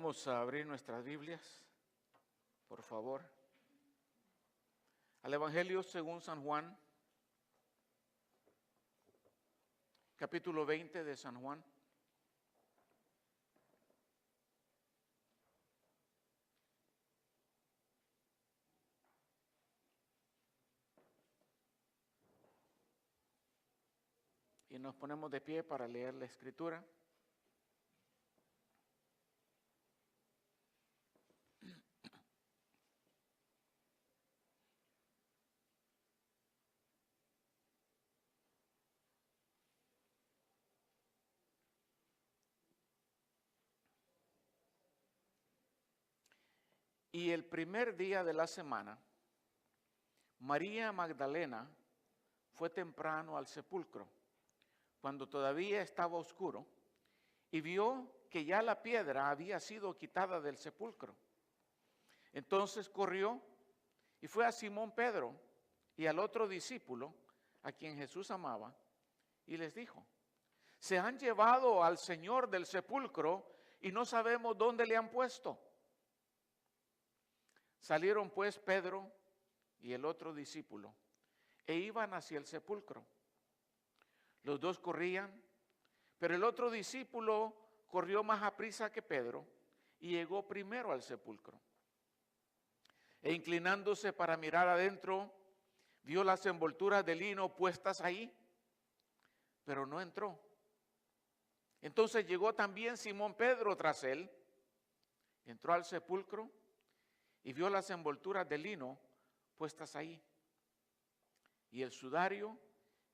Vamos a abrir nuestras Biblias, por favor, al Evangelio según San Juan, capítulo 20 de San Juan. Y nos ponemos de pie para leer la Escritura. Y el primer día de la semana, María Magdalena fue temprano al sepulcro, cuando todavía estaba oscuro, y vio que ya la piedra había sido quitada del sepulcro. Entonces corrió y fue a Simón Pedro y al otro discípulo, a quien Jesús amaba, y les dijo: se han llevado al Señor del sepulcro y no sabemos dónde le han puesto. Salieron pues Pedro y el otro discípulo e iban hacia el sepulcro. Los dos corrían, pero el otro discípulo corrió más aprisa que Pedro y llegó primero al sepulcro. E inclinándose para mirar adentro, vio las envolturas de lino puestas ahí, pero no entró. Entonces llegó también Simón Pedro tras él, entró al sepulcro y vio las envolturas de lino puestas ahí, y el sudario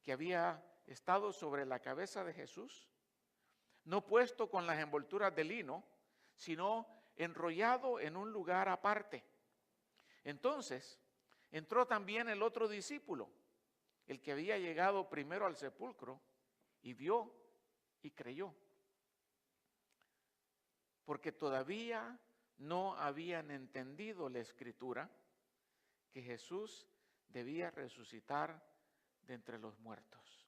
que había estado sobre la cabeza de Jesús, no puesto con las envolturas de lino, sino enrollado en un lugar aparte. Entonces entró también el otro discípulo, el que había llegado primero al sepulcro, y vio y creyó, porque todavía no habían entendido la Escritura, que Jesús debía resucitar de entre los muertos.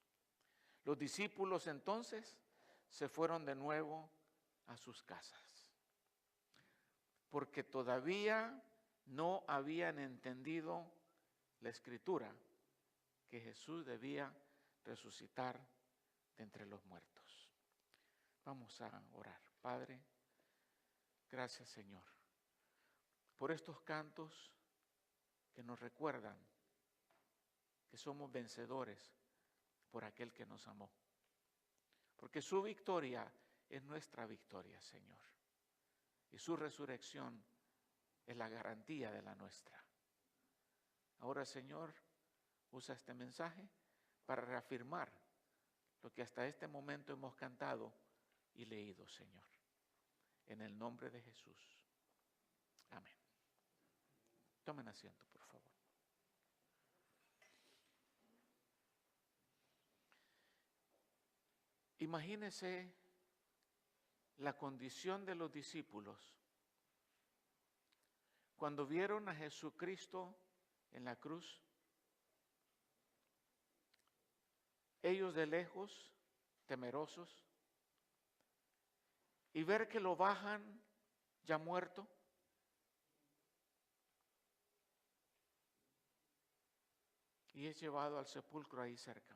Los discípulos entonces se fueron de nuevo a sus casas, porque todavía no habían entendido la Escritura, que Jesús debía resucitar de entre los muertos. Vamos a orar. Padre, gracias, Señor, por estos cantos que nos recuerdan que somos vencedores por aquel que nos amó. Porque su victoria es nuestra victoria, Señor. Y su resurrección es la garantía de la nuestra. Ahora, Señor, usa este mensaje para reafirmar lo que hasta este momento hemos cantado y leído, Señor. En el nombre de Jesús. Amén. Tomen asiento, por favor. Imagínese la condición de los discípulos cuando vieron a Jesucristo en la cruz. Ellos de lejos, temerosos, y ver que lo bajan ya muerto. Y es llevado al sepulcro ahí cerca.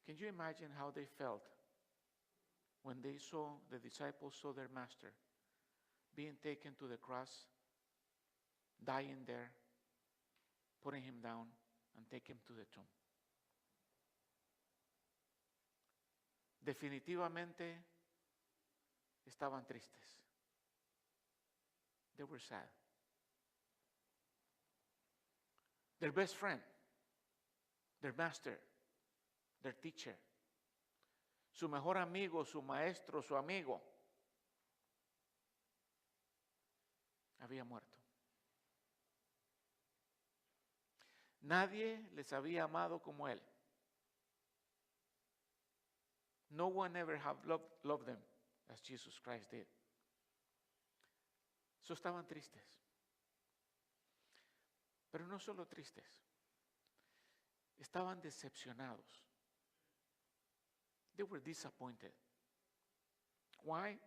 Can you imagine how they felt when they saw, the disciples saw their master being taken to the cross, dying there, putting him down, and take him to the tomb? Definitivamente estaban tristes. They were sad. Their best friend, their master, their teacher, su mejor amigo, su maestro, su amigo, había muerto. Nadie les había amado como él. No one ever have loved them as Jesus Christ did. So estaban tristes. Pero no solo tristes, estaban decepcionados. They were disappointed. Why?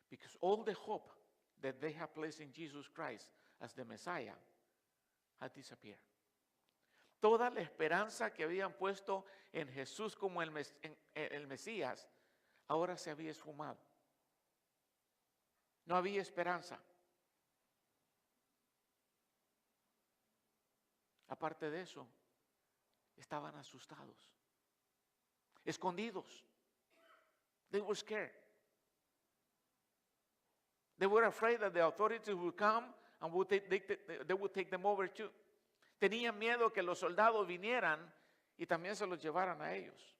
Because all the hope that they have placed in Jesus Christ as the Messiah had disappeared. Toda la esperanza que habían puesto en Jesús como el Mesías, ahora se había esfumado. No había esperanza. Aparte de eso, estaban asustados, escondidos. They were scared. They were afraid that the authorities would come and they would take them over too. Tenían miedo que los soldados vinieran y también se los llevaran a ellos.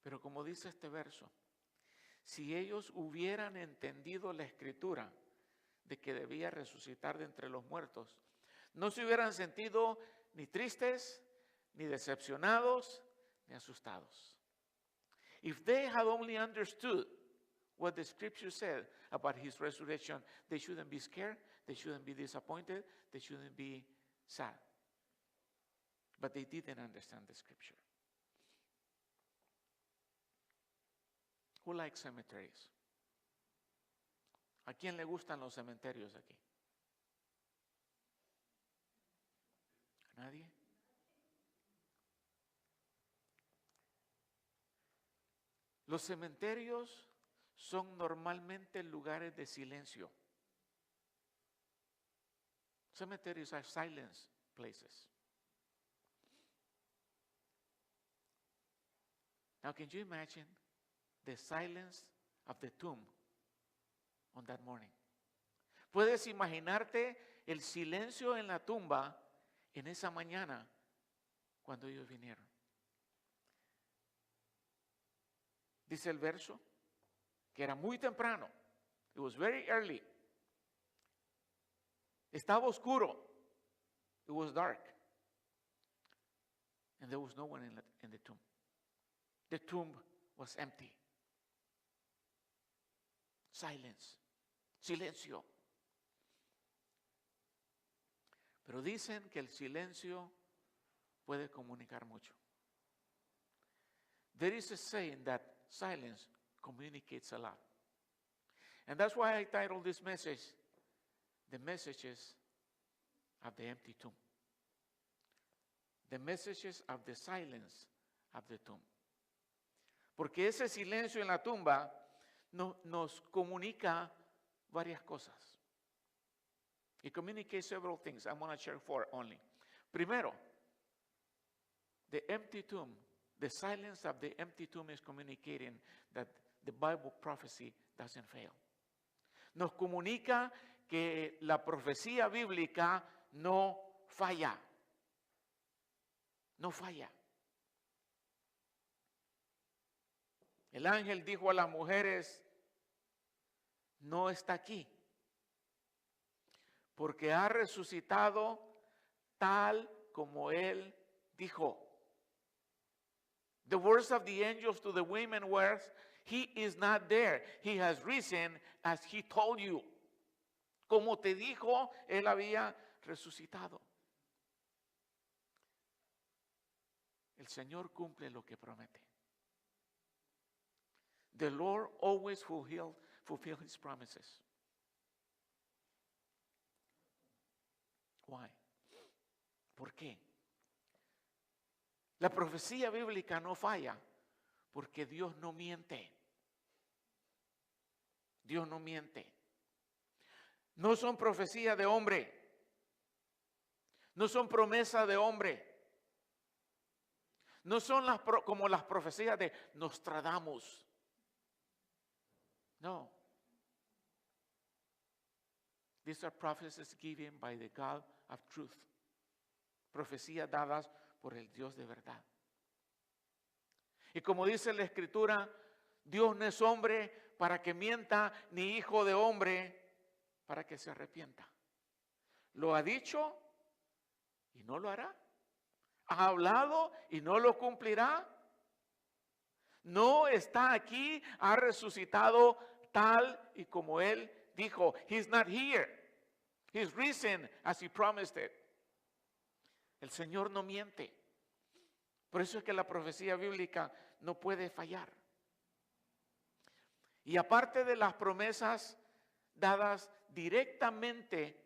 Pero como dice este verso, si ellos hubieran entendido la escritura de que debía resucitar de entre los muertos, no se hubieran sentido ni tristes, ni decepcionados, ni asustados. If they had only understood what the scripture said about his resurrection, they shouldn't be scared, they shouldn't be disappointed, they shouldn't be sad. But they didn't understand the scripture. Who likes cemeteries? ¿A quién le gustan los cementerios aquí? ¿A nadie? Los cementerios son normalmente lugares de silencio. Cemeteries are silent places. Now, can you imagine the silence of the tomb on that morning? ¿Puedes imaginarte el silencio en la tumba en esa mañana cuando ellos vinieron? Dice el verso que era muy temprano. It was very early. Estaba oscuro. It was dark. And there was no one in the tomb. The tomb was empty. Silence. Silencio. Pero dicen que el silencio puede comunicar mucho. There is a saying that silence communicates a lot. And that's why I titled this message, The Messages of the Empty Tomb. The Messages of the Silence of the Tomb. Porque ese silencio en la tumba nos comunica varias cosas. It communicates several things. I'm going to share 4 only. Primero, the empty tomb, the silence of the empty tomb is communicating that the Bible prophecy doesn't fail. Nos comunica que la profecía bíblica no falla. No falla. El ángel dijo a las mujeres, no está aquí, porque ha resucitado tal como él dijo. The words of the angels to the women were, he is not there. He has risen as he told you. Como te dijo, él había resucitado. El Señor cumple lo que promete. The Lord always fulfill his promises. Why? ¿Por qué? La profecía bíblica no falla porque Dios no miente. Dios no miente. No son profecías de hombre. No son promesas de hombre. No son como las profecías de Nostradamus. No. These are prophecies given by the God of truth. Profecías dadas por el Dios de verdad. Y como dice la Escritura, Dios no es hombre para que mienta, ni hijo de hombre para que se arrepienta. Lo ha dicho y no lo hará. Ha hablado y no lo cumplirá. No está aquí, ha resucitado tal y como él dijo. He's not here. He's risen as he promised it. El Señor no miente. Por eso es que la profecía bíblica no puede fallar. Y aparte de las promesas dadas directamente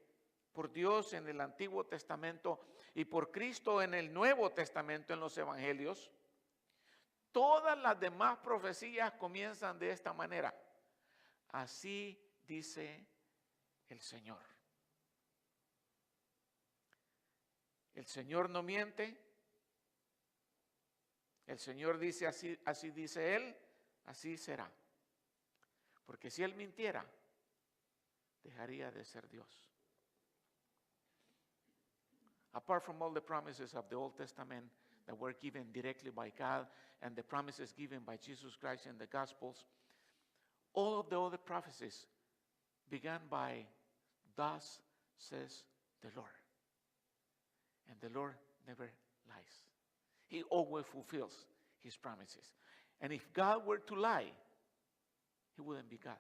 por Dios en el Antiguo Testamento y por Cristo en el Nuevo Testamento, en los Evangelios, todas las demás profecías comienzan de esta manera. Así dice el Señor. El Señor no miente. El Señor dice así, así dice Él, así será. Porque si Él mintiera, dejaría de ser Dios. Apart from all the promises of the Old Testament that were given directly by God and the promises given by Jesus Christ in the Gospels, all of the other prophecies began by, "Thus says the Lord." And the Lord never lies. He always fulfills His promises. And if God were to lie, He wouldn't be God.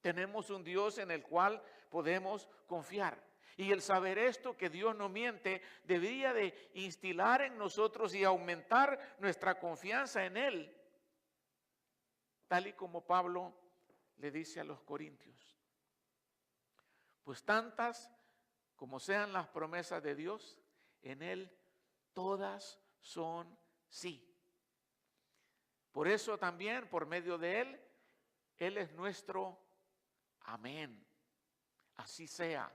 Tenemos un Dios en el cual podemos confiar. Y el saber esto, que Dios no miente, debería de instilar en nosotros y aumentar nuestra confianza en Él. Tal y como Pablo le dice a los corintios. Pues tantas como sean las promesas de Dios, en Él todas son sí. Por eso también, por medio de Él, Él es nuestro amén. Así sea,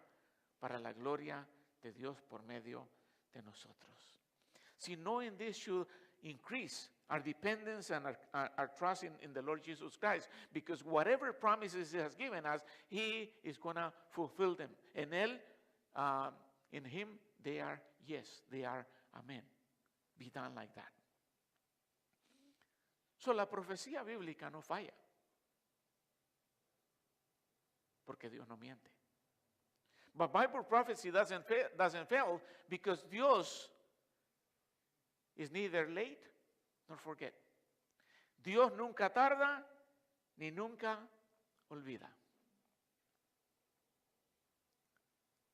para la gloria de Dios por medio de nosotros. Si no, in this should increase our dependence and our trust in the Lord Jesus Christ, because whatever promises He has given us, He is going to fulfill them. En Él, in Him, they are yes, they are amen. Be done like that. So, la profecía bíblica no falla, porque Dios no miente. But Bible prophecy doesn't fail because Dios is neither late nor forget. Dios nunca tarda ni nunca olvida.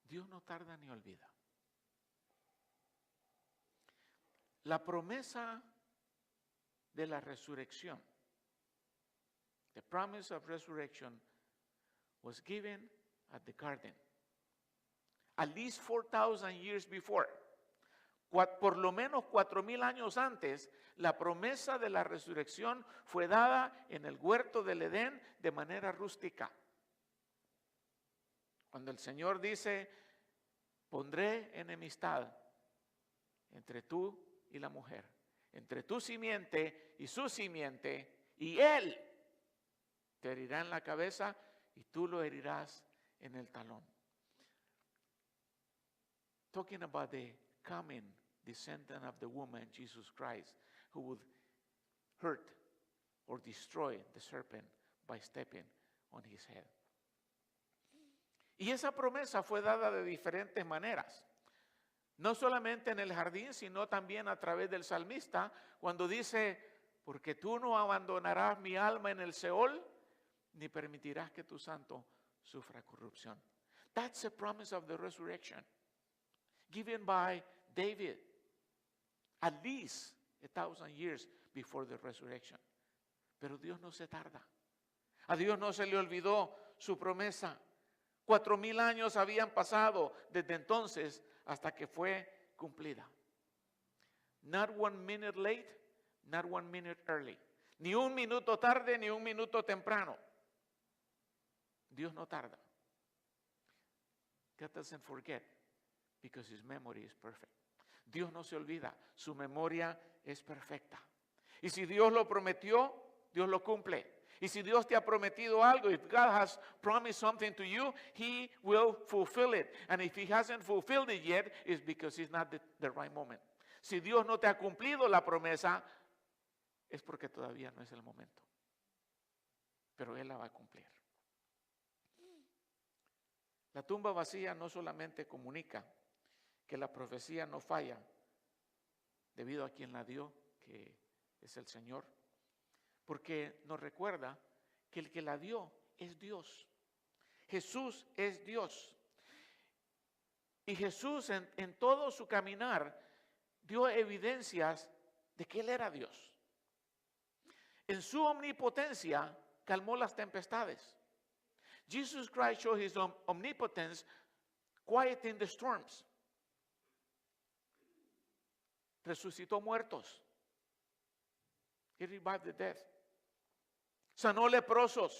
Dios no tarda ni olvida. La promesa de la resurrección, the promise of resurrection, was given at the garden. At least 4,000 years before. Por lo menos 4,000 años antes, la promesa de la resurrección fue dada en el huerto del Edén de manera rústica. Cuando el Señor dice, pondré enemistad entre tú y la mujer, entre tu simiente y su simiente, y él te herirá en la cabeza y tú lo herirás en el talón. Talking about the coming descendant of the woman, Jesus Christ, who would hurt or destroy the serpent by stepping on his head. Y esa promesa fue dada de diferentes maneras. No solamente en el jardín, sino también a través del salmista, cuando dice, porque tú no abandonarás mi alma en el Seol, ni permitirás que tu santo sufra corrupción. That's a promise of the resurrection, given by David, at least 1,000 years before the resurrection. Pero Dios no se tarda. A Dios no se le olvidó su promesa. 4,000 años habían pasado desde entonces hasta que fue cumplida. Not 1 minute late, not 1 minute early. Ni un minuto tarde, ni un minuto temprano. Dios no tarda. God doesn't forget because His memory is perfect. Dios no se olvida, su memoria es perfecta. Y si Dios lo prometió, Dios lo cumple. Y si Dios te ha prometido algo, if God has promised something to you, He will fulfill it. And if He hasn't fulfilled it yet, it's because it's not the right moment. Si Dios no te ha cumplido la promesa, es porque todavía no es el momento. Pero Él la va a cumplir. La tumba vacía no solamente comunica que la profecía no falla, debido a quien la dio, que es el Señor, porque nos recuerda que el que la dio es Dios. Jesús es Dios. Y Jesús en todo su caminar dio evidencias de que Él era Dios. En su omnipotencia calmó las tempestades. Jesus Christ showed his omnipotence quieting the storms. Resucitó muertos. He revived the dead. Sanó leprosos.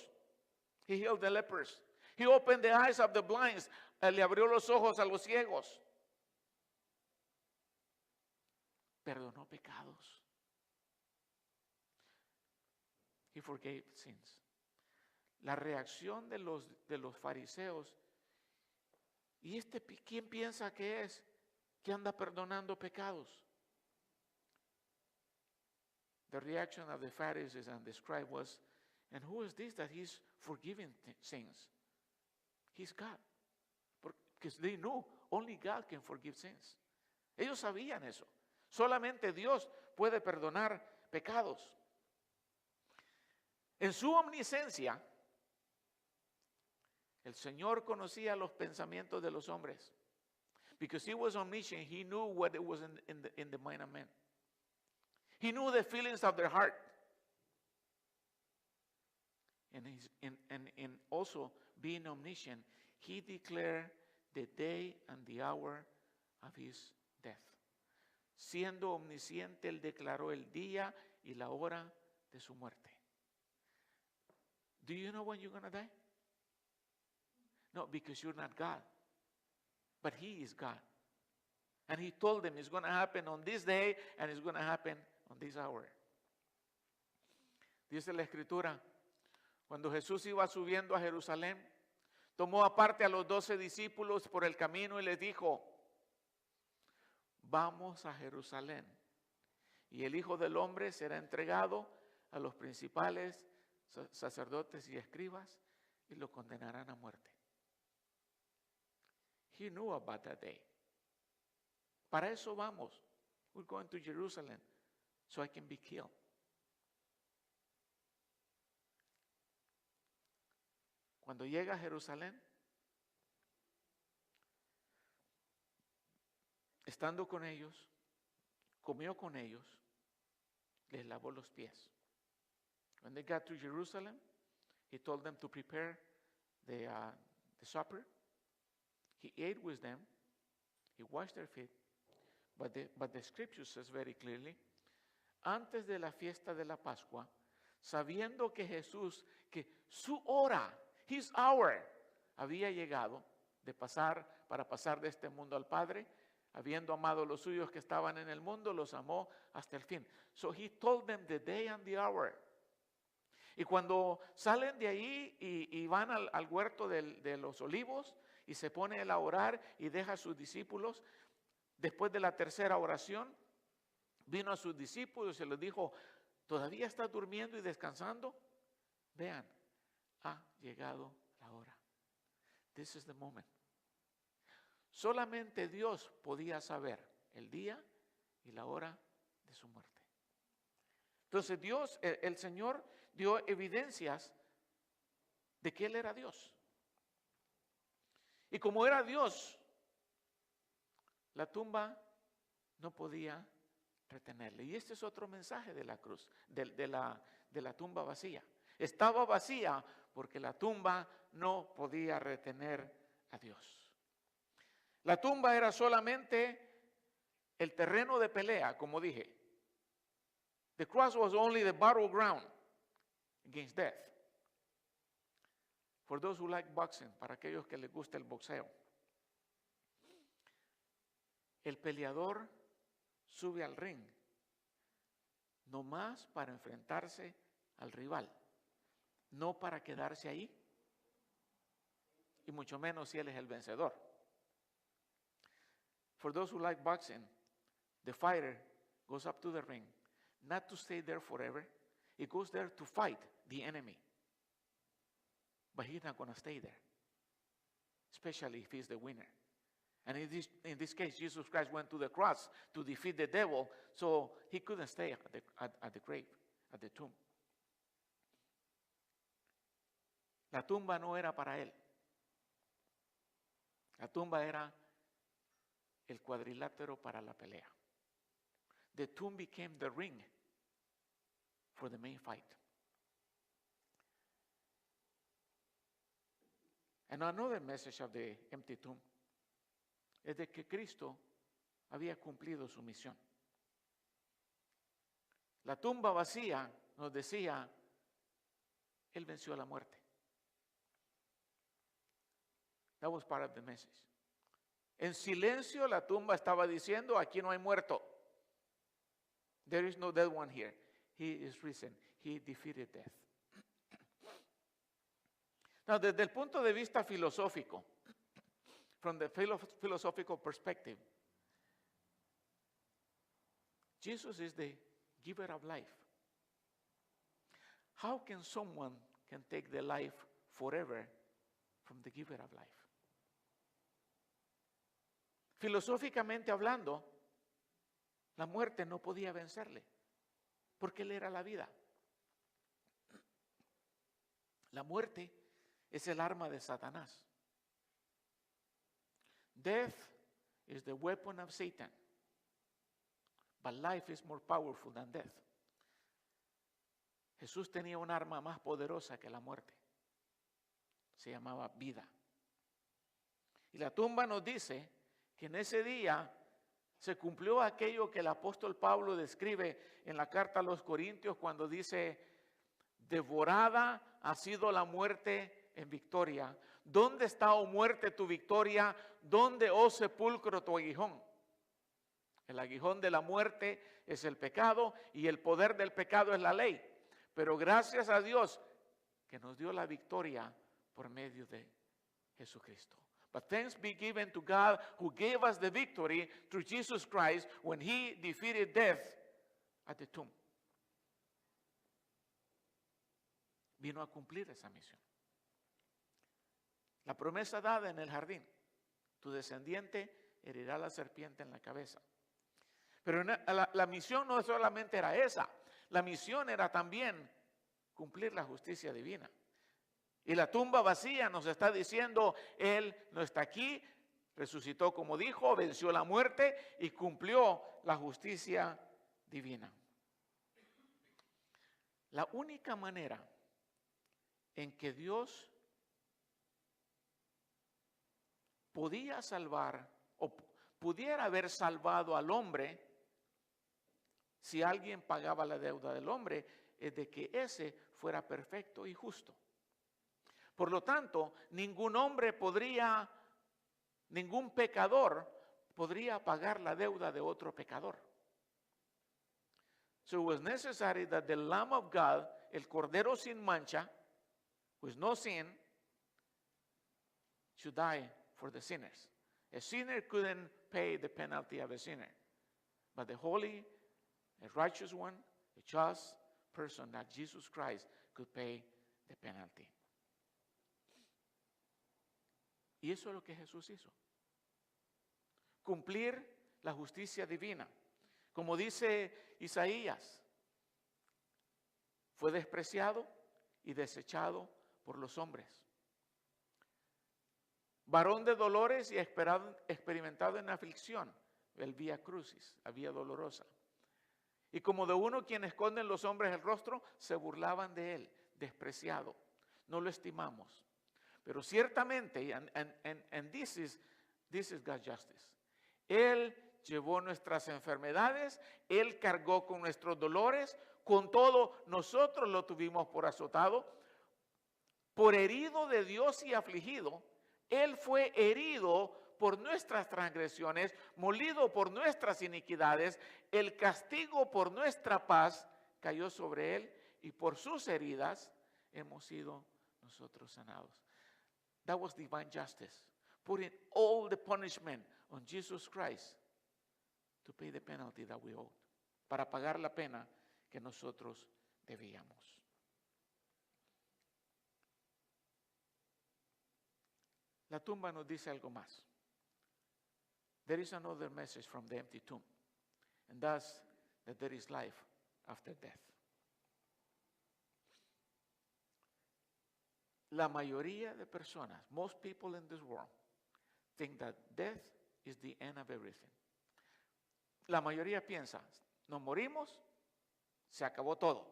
He healed the lepers. He opened the eyes of the blind. Le abrió los ojos a los ciegos. Perdonó pecados. He forgave sins. La reacción de los fariseos. ¿Y quién piensa que es? Que anda perdonando pecados. The reaction of the Pharisees and the scribe was, and who is this that he's forgiving sins? He's God. Because they knew only God can forgive sins. Ellos sabían eso. Solamente Dios puede perdonar pecados. En su omnisciencia, el Señor conocía los pensamientos de los hombres. Because he was omniscient, he knew what it was in the mind of men. He knew the feelings of their heart. And also being omniscient, he declared the day and the hour of his death. Siendo omnisciente, él declaró el día y la hora de su muerte. Do you know when you're going to die? No, because you're not God. But he is God. And he told them it's going to happen on this day and it's going to happen on this hour. Dice la Escritura, cuando Jesús iba subiendo a Jerusalén, tomó aparte a los 12 discípulos por el camino y les dijo, vamos a Jerusalén y el Hijo del Hombre será entregado a los principales sacerdotes y escribas y lo condenarán a muerte. He knew about that day. Para eso vamos. We're going to Jerusalem so I can be killed. Cuando llega a Jerusalén, estando con ellos, comió con ellos, les lavó los pies. When they got to Jerusalem, he told them to prepare the supper. He ate with them. He washed their feet. But the scripture says very clearly, antes de la fiesta de la Pascua, sabiendo que Jesús, que su hora, his hour, había llegado para pasar de este mundo al Padre, habiendo amado a los suyos que estaban en el mundo, los amó hasta el fin. So he told them the day and the hour. Y cuando salen de ahí y van al huerto de los olivos y se pone él a orar y deja a sus discípulos, después de la tercera oración, vino a sus discípulos y les dijo, ¿todavía estás durmiendo y descansando? Vean, ha llegado la hora. This is the moment. Solamente Dios podía saber el día y la hora de su muerte. Entonces Dios, el Señor dio evidencias de que Él era Dios. Y como era Dios, la tumba no podía retenerle. Y este es otro mensaje de la cruz, de la tumba vacía. Estaba vacía porque la tumba no podía retener a Dios. La tumba era solamente el terreno de pelea, como dije. The cross was only the battleground against death. For those who like boxing, para aquellos que les gusta el boxeo. El peleador sube al ring, no más para enfrentarse al rival, no para quedarse ahí, y mucho menos si él es el vencedor. For those who like boxing, the fighter goes up to the ring, not to stay there forever. He goes there to fight the enemy. But he's not going to stay there, especially if he's the winner. And in this case, Jesus Christ went to the cross to defeat the devil, so he couldn't stay at the grave, at the tomb. La tumba no era para él. La tumba era el cuadrilátero para la pelea. The tomb became the ring for the main fight. And another message of the empty tomb es de que Cristo había cumplido su misión. La tumba vacía nos decía, Él venció la muerte. That was part of the message. En silencio la tumba estaba diciendo, aquí no hay muerto. There is no dead one here. He is risen. He defeated death. Now, desde el punto de vista filosófico, from the philosophical perspective, Jesus is the giver of life. How can someone can take the life forever from the giver of life? Filosóficamente hablando, la muerte no podía vencerle, porque Él era la vida. La muerte es el arma de Satanás. Death is the weapon of Satan, but life is more powerful than death. Jesús tenía un arma más poderosa que la muerte. Se llamaba vida. Y la tumba nos dice que en ese día se cumplió aquello que el apóstol Pablo describe en la carta a los Corintios cuando dice, devorada ha sido la muerte en victoria. ¿Dónde está, oh muerte, tu victoria? ¿Dónde, oh sepulcro, tu aguijón? El aguijón de la muerte es el pecado y el poder del pecado es la ley. Pero gracias a Dios que nos dio la victoria por medio de Jesucristo. But thanks be given to God who gave us the victory through Jesus Christ when He defeated death at the tomb. Vino a cumplir esa misión. La promesa dada en el jardín, tu descendiente herirá la serpiente en la cabeza. Pero la misión no solamente era esa, la misión era también cumplir la justicia divina. Y la tumba vacía nos está diciendo, Él no está aquí, resucitó como dijo, venció la muerte y cumplió la justicia divina. La única manera en que Dios podía salvar o pudiera haber salvado al hombre si alguien pagaba la deuda del hombre, es de que ese fuera perfecto y justo. Por lo tanto, ningún pecador podría pagar la deuda de otro pecador. So it was necessary that the Lamb of God, el Cordero sin mancha, with no sin, should die for the sinners. A sinner couldn't pay the penalty of a sinner, but the holy, a righteous one, a just person, that Jesus Christ could pay the penalty. Y eso es lo que Jesús hizo. Cumplir la justicia divina. Como dice Isaías, fue despreciado y desechado por los hombres. Varón de dolores y experimentado en aflicción, el vía crucis, la vía dolorosa. Y como de uno quien esconden los hombres el rostro, se burlaban de él, despreciado. No lo estimamos. Pero ciertamente, and this is God's justice. Él llevó nuestras enfermedades, Él cargó con nuestros dolores, con todo nosotros lo tuvimos por azotado, por herido de Dios y afligido. Él fue herido por nuestras transgresiones, molido por nuestras iniquidades, el castigo por nuestra paz cayó sobre Él y por sus heridas hemos sido nosotros sanados. That was divine justice, putting all the punishment on Jesus Christ to pay the penalty that we owed, para pagar la pena que nosotros debíamos. La tumba nos dice algo más. There is another message from the empty tomb, and that's that there is life after death. La mayoría de personas, most people in this world, think that death is the end of everything. La mayoría piensa, nos morimos, se acabó todo.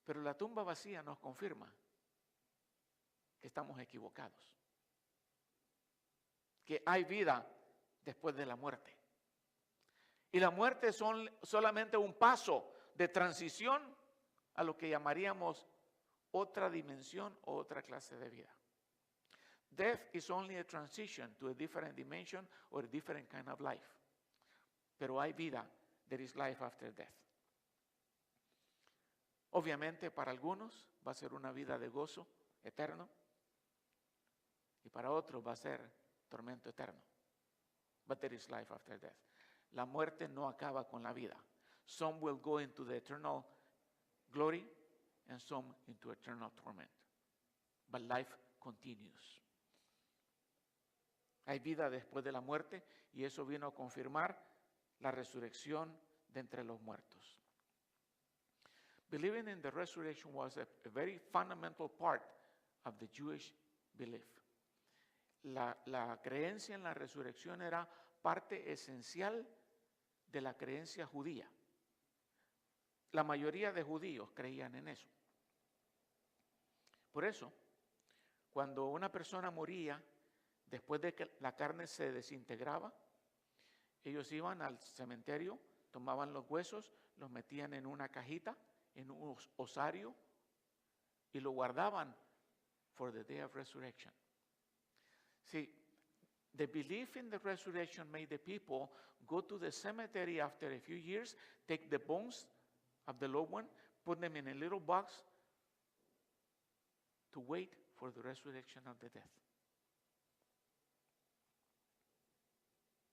Pero la tumba vacía nos confirma que estamos equivocados. Que hay vida después de la muerte. Y la muerte es solamente un paso de transición a lo que llamaríamos otra dimensión o otra clase de vida. Death is only a transition to a different dimension or a different kind of life. Pero hay vida, there is life after death. Obviamente para algunos va a ser una vida de gozo eterno y para otros va a ser tormento eterno. But there is life after death. La muerte no acaba con la vida. Some will go into the eternal glory and some into eternal torment. But life continues. Hay vida después de la muerte y eso vino a confirmar la resurrección de entre los muertos. Believing in the resurrection was a very fundamental part of the Jewish belief. La creencia en la resurrección era parte esencial de la creencia judía. La mayoría de judíos creían en eso. Por eso, cuando una persona moría, después de que la carne se desintegraba, ellos iban al cementerio, tomaban los huesos, los metían en una cajita, en un osario, y lo guardaban for the day of resurrection. See, the belief in the resurrection made the people go to the cemetery after a few years, take the bones of the loved one, put them in a little box to wait for the resurrection of the death.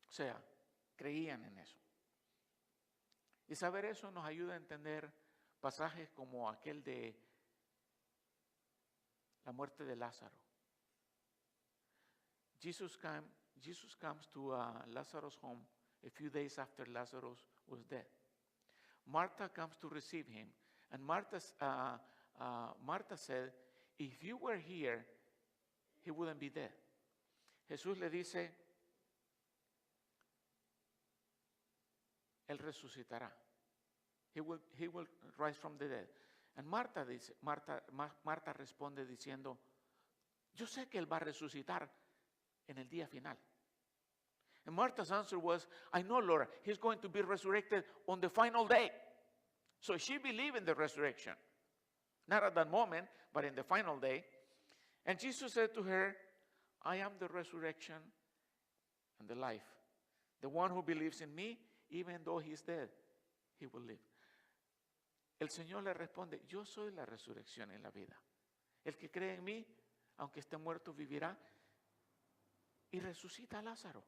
O sea, creían en eso. Y saber eso nos ayuda a entender pasajes como aquel de la muerte de Lázaro. Jesus comes to Lazarus' home a few days after Lazarus was dead. Martha comes to receive him, and Martha said, if you were here, he wouldn't be dead. Jesús le dice, él resucitará. He will rise from the dead. And Marta responde diciendo, yo sé que él va a resucitar en el día final. And Martha's answer was, I know, Lord, he's going to be resurrected on the final day. So she believed in the resurrection. Not at that moment, but in the final day. And Jesus said to her, I am the resurrection and the life. The one who believes in me, even though he is dead, he will live. El Señor le responde, yo soy la resurrección y la vida. El que cree en mí, aunque esté muerto, vivirá. Y resucita a Lázaro.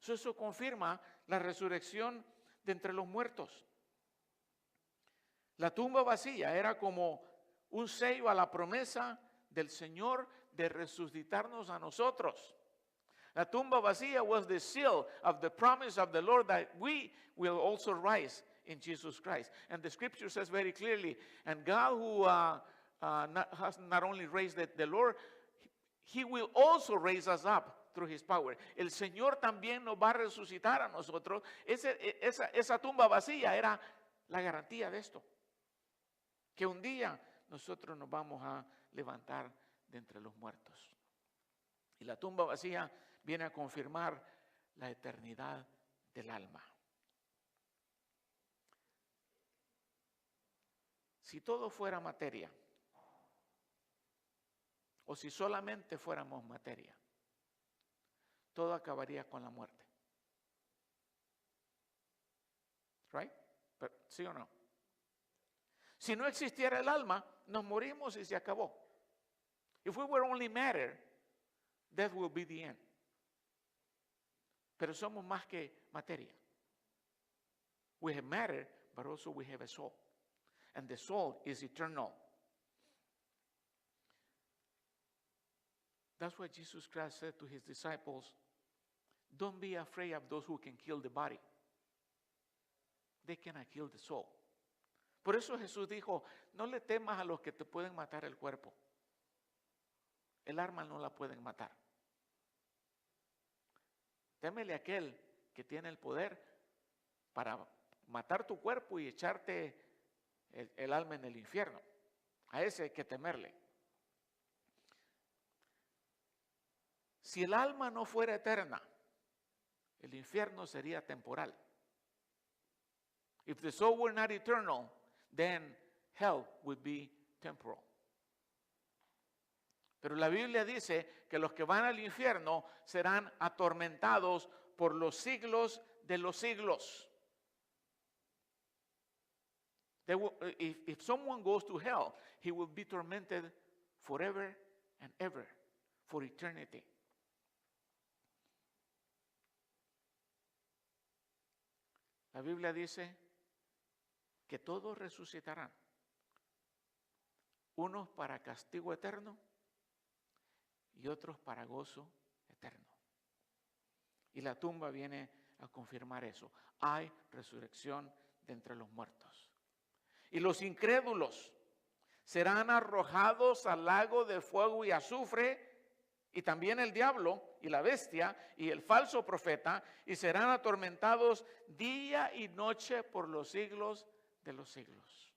Eso confirma la resurrección de entre los muertos. La tumba vacía era como un sello a la promesa del Señor de resucitarnos a nosotros. La tumba vacía was the seal of the promise of the Lord that we will also rise in Jesus Christ. And the scripture says very clearly, and God who has not only raised the Lord, he will also raise us up through his power. El Señor también nos va a resucitar a nosotros. Esa tumba vacía era la garantía de esto. Que un día nosotros nos vamos a levantar de entre los muertos. Y la tumba vacía viene a confirmar la eternidad del alma. Si todo fuera materia, o si solamente fuéramos materia, todo acabaría con la muerte. Right? Pero, ¿sí o no? Si no existiera el alma, nos morimos y se acabó. If we were only matter, death will be the end. Pero somos más que materia. We have matter, but also we have a soul. And the soul is eternal. That's why Jesus Christ said to his disciples, don't be afraid of those who can kill the body. They cannot kill the soul. Por eso Jesús dijo, no le temas a los que te pueden matar el cuerpo. El alma no la pueden matar. Témele a aquel que tiene el poder para matar tu cuerpo y echarte el alma en el infierno. A ese hay que temerle. Si el alma no fuera eterna, el infierno sería temporal. If the soul were not eternal, then hell would be temporal. Pero la Biblia dice que los que van al infierno serán atormentados por los siglos de los siglos. If someone goes to hell, he will be tormented forever and ever, for eternity. La Biblia dice que todos resucitarán, unos para castigo eterno y otros para gozo eterno. Y la tumba viene a confirmar eso. Hay resurrección de entre los muertos. Y los incrédulos serán arrojados al lago de fuego y azufre, y también el diablo y la bestia y el falso profeta, y serán atormentados día y noche por los siglos de los siglos.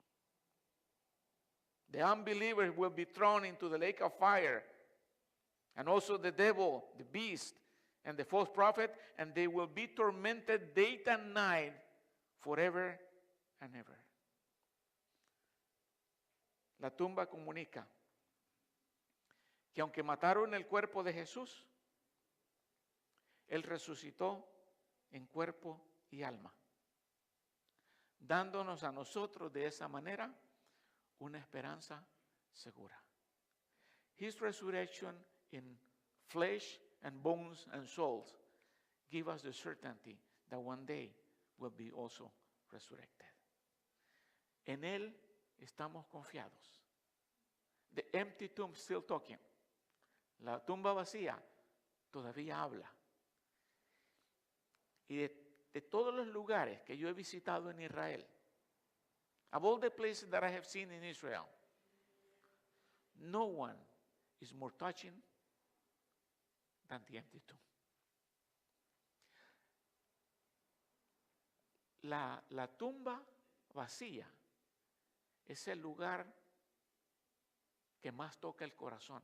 The unbelievers will be thrown into the lake of fire, and also the devil, the beast, and the false prophet, and they will be tormented day and night forever and ever. La tumba comunica que aunque mataron el cuerpo de Jesús, Él resucitó en cuerpo y alma, dándonos a nosotros de esa manera una esperanza segura. His resurrection in flesh and bones and souls give us the certainty that one day we'll be also resurrected. En Él estamos confiados. The empty tomb still talking. La tumba vacía todavía habla. Y de todos los lugares que yo he visitado en Israel, of all the places that I have seen in Israel, no one is more touching than the empty tomb. La tumba vacía es el lugar que más toca el corazón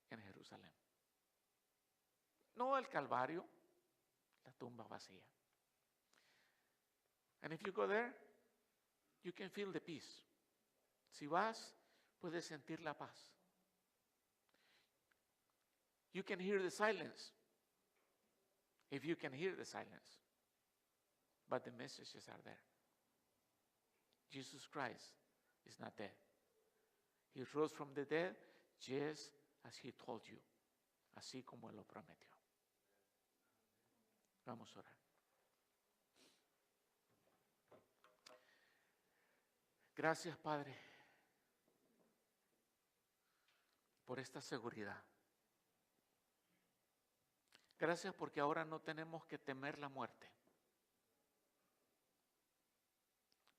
en Jerusalén. No el Calvario, la tumba vacía. And if you go there, you can feel the peace. Si vas, puedes sentir la paz. You can hear the silence, if you can hear the silence. But the messages are there. Jesus Christ is not dead. He rose from the dead just as He told you, así como Él lo prometió. Vamos a orar. Gracias, Padre, por esta seguridad. Gracias porque ahora no tenemos que temer la muerte.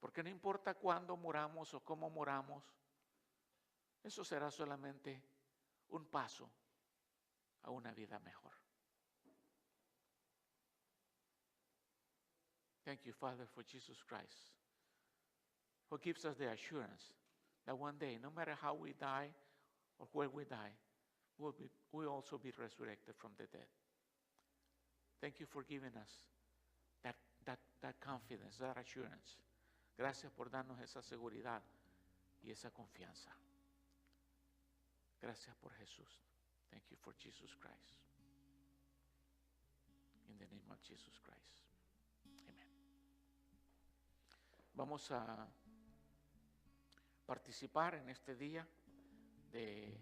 Porque no importa cuándo muramos o cómo muramos, eso será solamente un paso a una vida mejor. Thank you, Father, for Jesus Christ, who gives us the assurance that one day, no matter how we die or where we die, we'll also be resurrected from the dead. Thank you for giving us that confidence, that assurance. Gracias por darnos esa seguridad y esa confianza. Gracias por Jesús. Thank you for Jesus Christ. In the name of Jesus Christ. Amen. Vamos a participar en este día de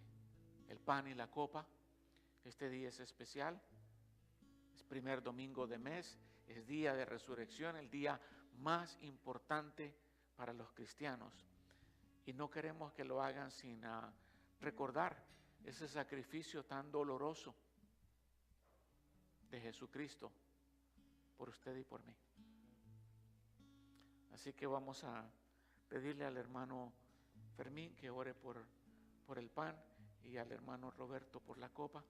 el pan y la copa. Este día es especial. Es primer domingo de mes. Es día de resurrección, el día más importante para los cristianos. Y no queremos que lo hagan sin recordar ese sacrificio tan doloroso de Jesucristo por usted y por mí. Así que vamos a pedirle al hermano Fermín que ore por el pan y al hermano Roberto por la copa.